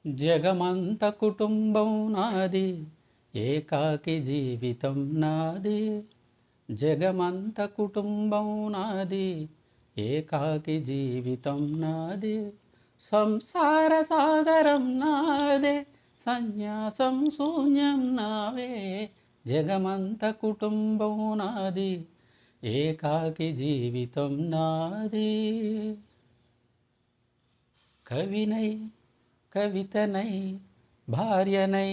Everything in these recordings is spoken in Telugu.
జగమంత కుటుంబం నాది, ఏకాకి జీవితం నాది. జగమంత కుటుంబం నాది, ఏకాకి జీవితం నాది. సంసార సాగరం నాదే, సన్యాసం శూన్యం నావే. జగమంత కుటుంబం నాది, ఏకాకి జీవితం నాది. కవినై కవితనై భార్యనై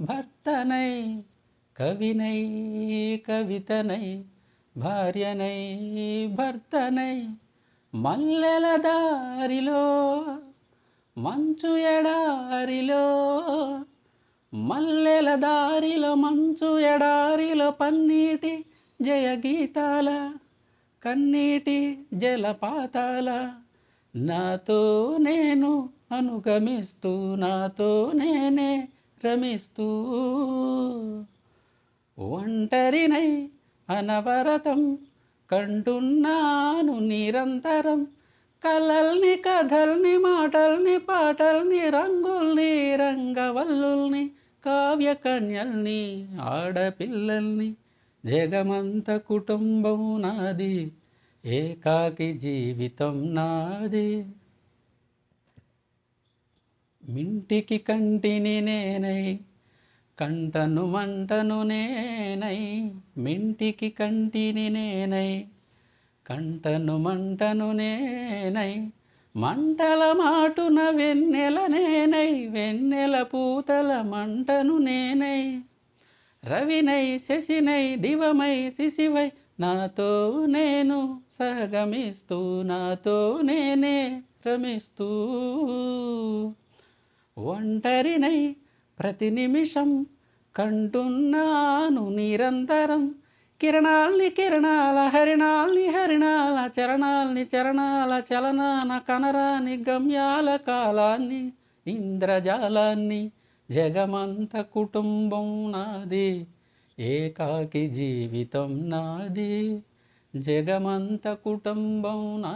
భర్తనై, కవినై కవితనై భార్యనై భర్తనై, మల్లెల దారిలో మంచు ఎడారిలో, మల్లెల దారిలో మంచు ఎడారిలో, పన్నీటి జయగీతాల కన్నీటి జలపాతాల, నాతో నేను అనుగమిస్తూ, నాతో నేనే రమిస్తూ, ఒంటరినై అనవరతం కంటున్నాను నిరంతరం. కలల్ని కథల్ని మాటల్ని పాటల్ని, రంగుల్ని రంగవల్లుల్ని, కావ్య కన్యల్ని ఆడపిల్లల్ని. జగమంత కుటుంబం నాది, ఏకాకి జీవితం నాది. మింటికి కంటిని నేనై, కంటను మంటను నేనై. మింటికి కంటిని నేనై, కంటను మంటను నేనై. మంటల మాటున వెన్నెల నేనై, వెన్నెల పూతల మంటను నేనై. రవినై శశినై దివమై శిశివై, నాతో నేను సహగమిస్తూ, నాతో నేనే రమిస్తూ, ఒంటరినై ప్రతి నిమిషం కంటున్నాను నిరంతరం. కిరణాల్ని కిరణాల హరిణాల్ని హరిణాల చరణాల్ని చరణాల చలనాన, కనరాని గమ్యాల కాలాన్ని ఇంద్రజాలాన్ని. జగమంత కుటుంబం నాది, ఏకాకి జీవితం నాది. జగమంత కుటుంబం నాది.